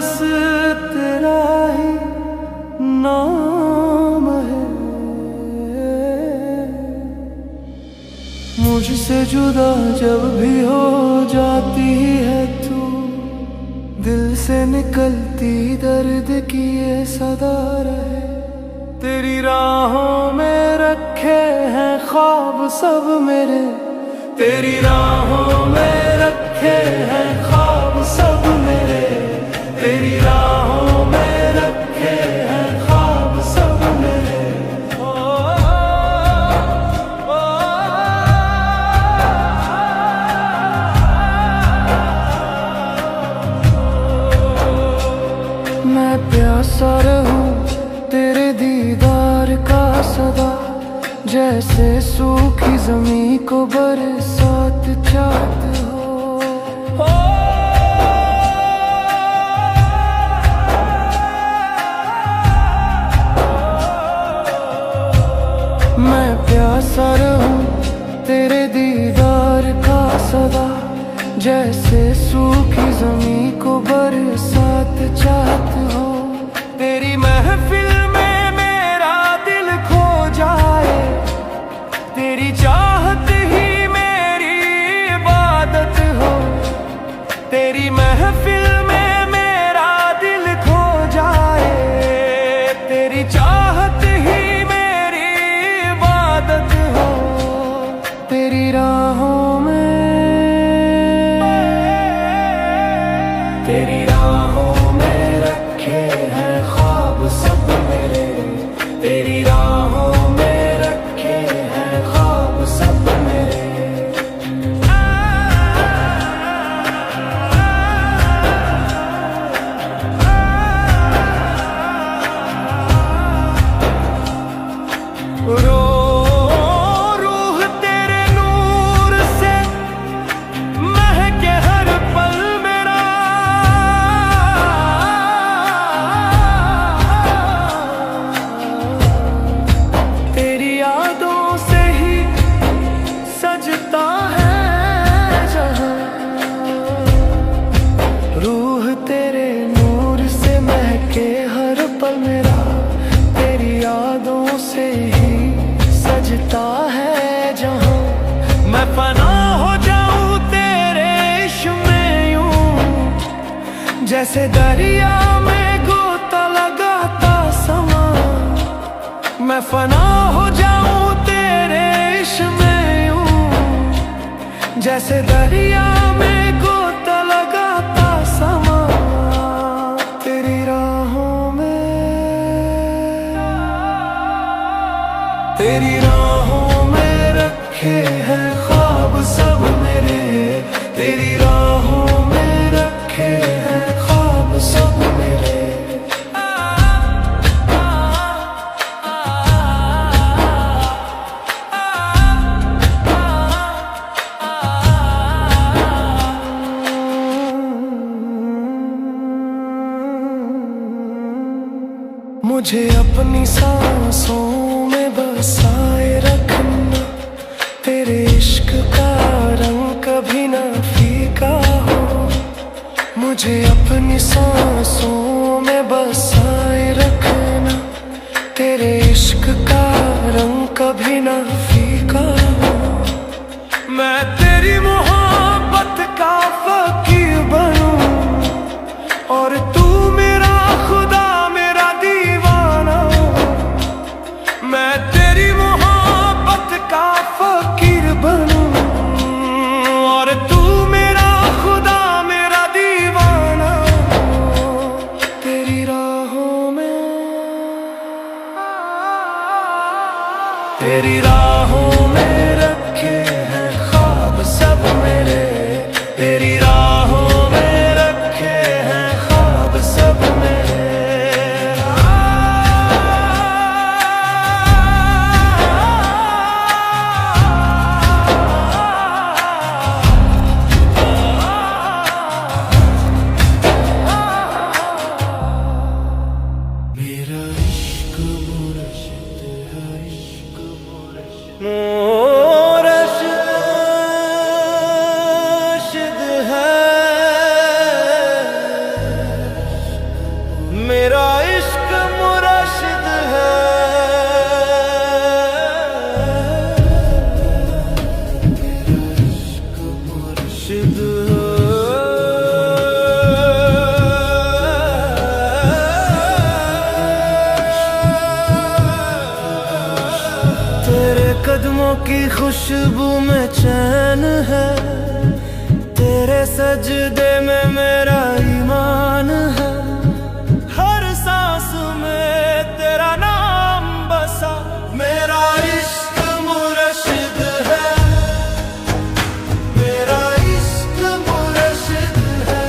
बस तेरा ही नाम है। मुझसे जुदा जब भी हो जाती है तू, दिल से निकलती दर्द की ये सदा रहे। तेरी राहों में रखे हैं ख्वाब सब मेरे, तेरी राहों में रखे हैं ख्वाब सब मेरे, तेरी राहों में रखे हैं ख्वाब सब मेरे। मैं प्यासा रहूं तेरे दीदार का सदा, जैसे सूखी जमीन को बरसात चाहत हो। मैं प्यासा रहूं तेरे दीदार का सदा, जैसे सूखी जमीन को बरसात चाहत हो। तेरी महफिल में मेरा दिल खो जाए, तेरी चाहत ही मेरी इबादत हो। तेरी महफिल में मेरा दिल खो जाए, तेरी चाहत ही मेरी इबादत हो। तेरी राहों में, तेरी राहों में रखे हैं ख्वाब सब मेरे, तेरी राहों में रखे हैं ख्वाब सब मेरे। रूह तेरे नूर से महके हर पल मेरा, तेरी यादों से ही सजता है जहां। रूह तेरे नूर से महके हर पल मेरा, तेरी यादों से ही सजता है जहां। मैं फना हो जाऊं तेरे इश्क में यूं, जैसे दरिया में गोता लगाता समा। मैं फना हो जाऊं तेरे इश्क में यूं, जैसे दरिया में गोता लगाता समा। तेरी राहों में, तेरी राहों में रखे हैं ख्वाब सब मेरे, तेरी राहों में रखे हैं ख्वाब सब मेरे। मुझे अपनी सांसों में बसाए रखना, तेरे इश्क का रंग कभी ना फीका हो। मुझे अपनी सांसों में बसाए रखना, तेरे इश्क का रंग कभी ना फीका हो। मैं तेरी मोहब्बत का फकीर बनूं, और तू मेरा खुदा मेरा दीवाना। मैं तेरी मोहब्बत का फकीर बनूं, और तू मेरा खुदा मेरा दीवाना। तेरी राहों में, तेरी राहों में रखे हैं ख्वाब सब मेरे, तेरी राहों में रखे हैं ख्वाब सब मेरे। मेरा इश्क मुर्शिद है, इश्क मुर्शिद। पलकों की खुशबू में चैन है, तेरे सजदे में मेरा ईमान है। हर सांस में तेरा नाम बसा, मेरा इश्क मुर्शिद है, मेरा इश्क मुर्शिद है,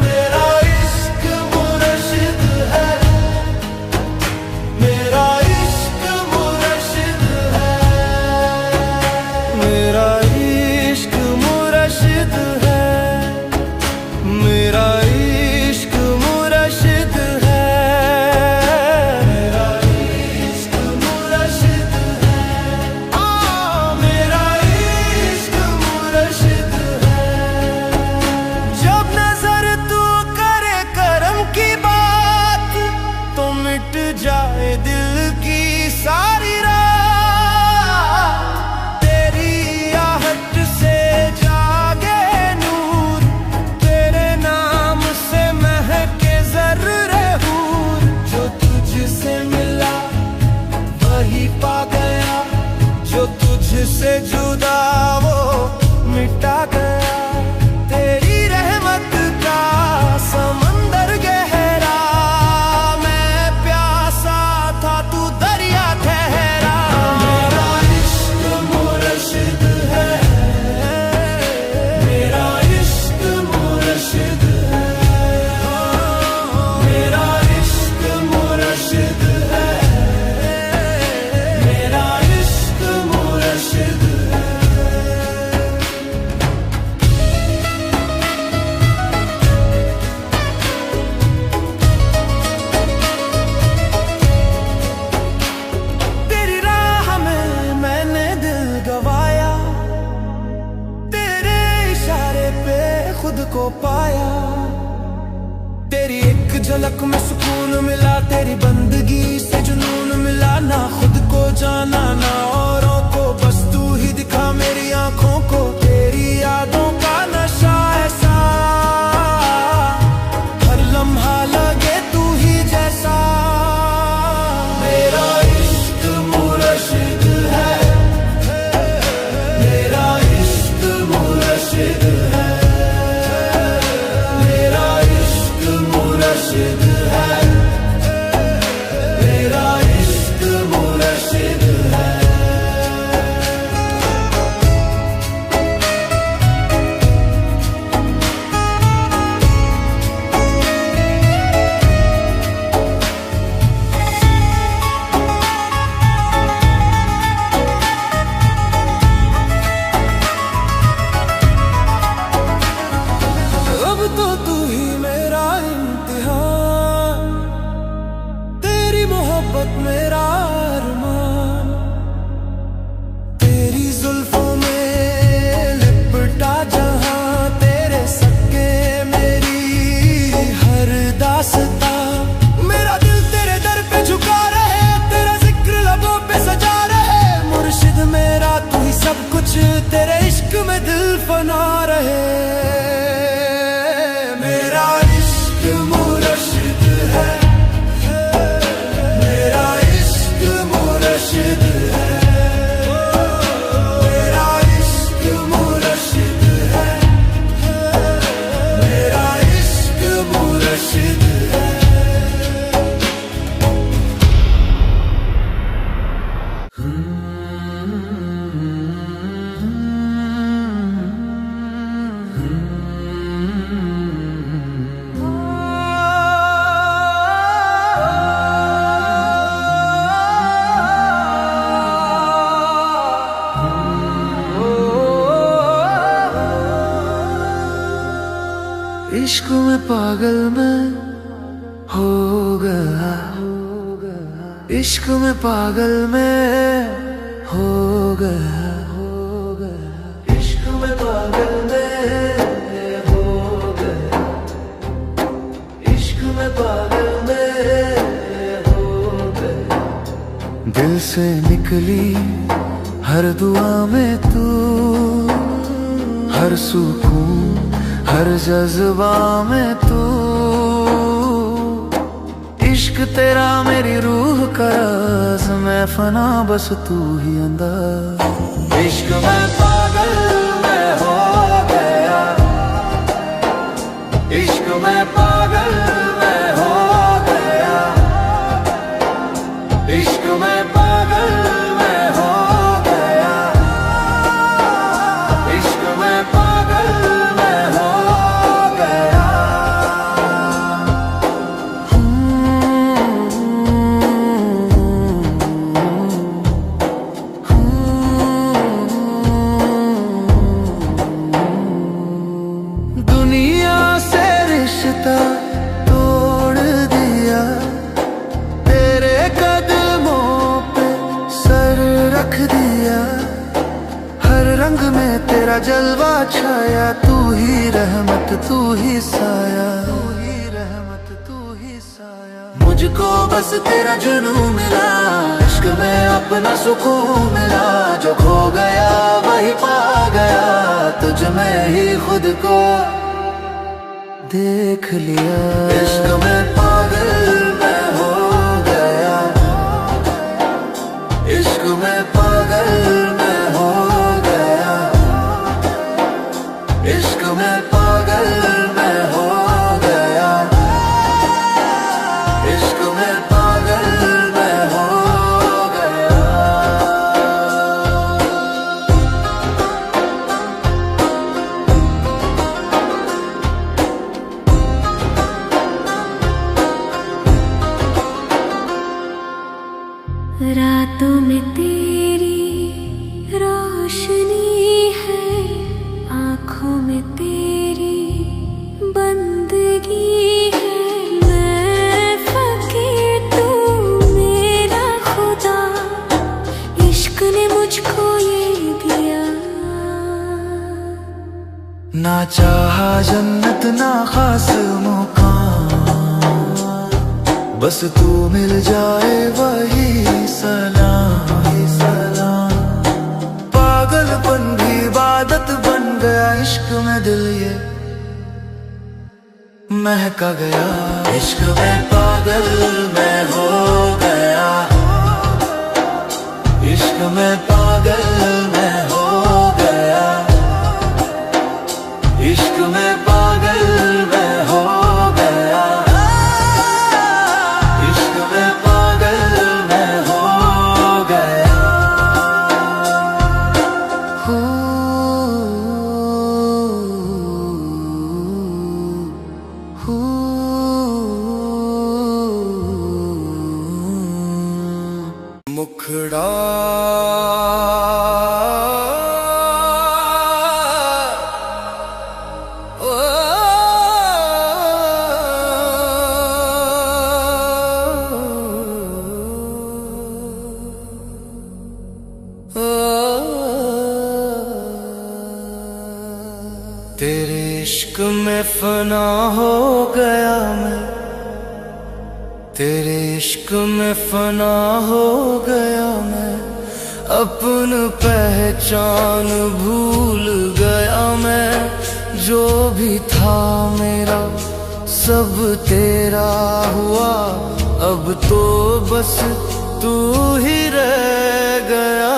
मेरा इश्क मुर्शिद है, मेरा इश्क मुर्शिद है, मेरा इश्क मुर्शिद है, मेरा इश्क मुर्शिद है, मेरा इश्क मुर्शिद है, मेरा इश्क मुर्शिद है। जब नजर तू करे करम की बात, तो मिट जाए दिल की सारी रात। तेरी आहट से जागे नूर, तेरे नाम से महके ज़र्रे हूर। जो तुझसे मिला वही पा गया, जो तुझसे जुदा वो मिटा गया। तेरी रहमत का समंदर गहरा, मैं प्यासा था तू दरिया ठहरा। मेरा इश्क मुर्शिद है, मेरा इश्क मुर्शिद है, मेरा इश्क मुर्शिद है, मेरा इश्क मुर्शिद है। तेरी राह में मैंने दिल गवाया, तेरे इशारे पे खुद को पाया। तेरी एक झलक में सुकून मिला, तेरी बंदगी से जुनून मिला। ना खुद को जाना ना औरों को, बस तू ही दिखा मेरी आंखों को। तेरी यादों का नशा ऐसा, हर लम्हा लगे तू ही जैसा। मेरा इश्क मुर्शिद है, मेरा इश्क मुर्शिद है, मेरा इश्क मुर्शिद है, मेरा इश्क मुर्शिद है। अब तो तू ही मेरा इम्तिहान, तेरी मोहब्बत मेरा अरमान। तेरी जुल्फों में लिपटा जहां, तेरे सके मेरी हर दास्तां। मेरा दिल तेरे दर पे झुका रहे, तेरा जिक्र लबों पे सजा रहे। मुर्शिद मेरा तू ही सब कुछ, तेरे इश्क में दिल फना रहे। मेरा इश्क मुर्शिद है, मेरा इश्क मुर्शिद है, मेरा इश्क मुर्शिद है, मेरा इश्क मुर्शिद है। इश्क में पागल मैं हो गया, इश्क में पागल मैं हो गया, इश्क में पागल मैं हो गया, इश्क में पागल मैं हो गया। दिल से निकली हर दुआ में तू, हर सुकून हर जज्बा में तू। इश्क तेरा मेरी रूह का राज, मैं मैं फना बस तू ही अंदर। इश्क में पागल मैं हो गया, इश्क में पागल मैं हो गया, इश्क में पागल मैं हो गया, इश्क में पागल मैं हो गया। दुनिया से रिश्ता तोड़ दिया, तेरे कदमों पे सर रख दिया, हर रंग में तेरा जलवा छाया, तू ही रहमत तू ही साया, तू ही रहमत तू ही साया। मुझको बस तेरा जुनून मिला, इश्क में अपना सुकून मिला, जो खो गया वही पा गया, तुझ में ही खुद को देख लिया। इश्क में पागल मैं हो गया, इश्क में पागल मैं हो गया, इश्क में पागल मैं हो गया, इश्क में पागल मैं हो गया। रातों में तेरी रोशनी है, आँखों में तेरी बंदगी है, मैं फकीर तू मेरा खुदा, इश्क ने मुझको ये दिया। ना चाहा जन्नत ना खास मुकाम, बस तू मिल जाए वही सलाम, ही सलाम। पागलपन भी इबादत बन गया, इश्क में दिल ये महका गया। इश्क में पागल मैं हो गया, इश्क में पागल मैं हो गया, इश्क में पागल मैं हो गया, इश्क में पागल मैं हो गया। हो मुखड़ा तेरे इश्क में फना हो गया मैं, तेरे इश्क में फना हो गया मैं, अपन पहचान भूल गया मैं, जो भी था मेरा सब तेरा हुआ, अब तो बस तू ही रह गया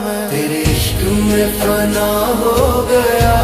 मैं। तेरे इश्क में फना हो गया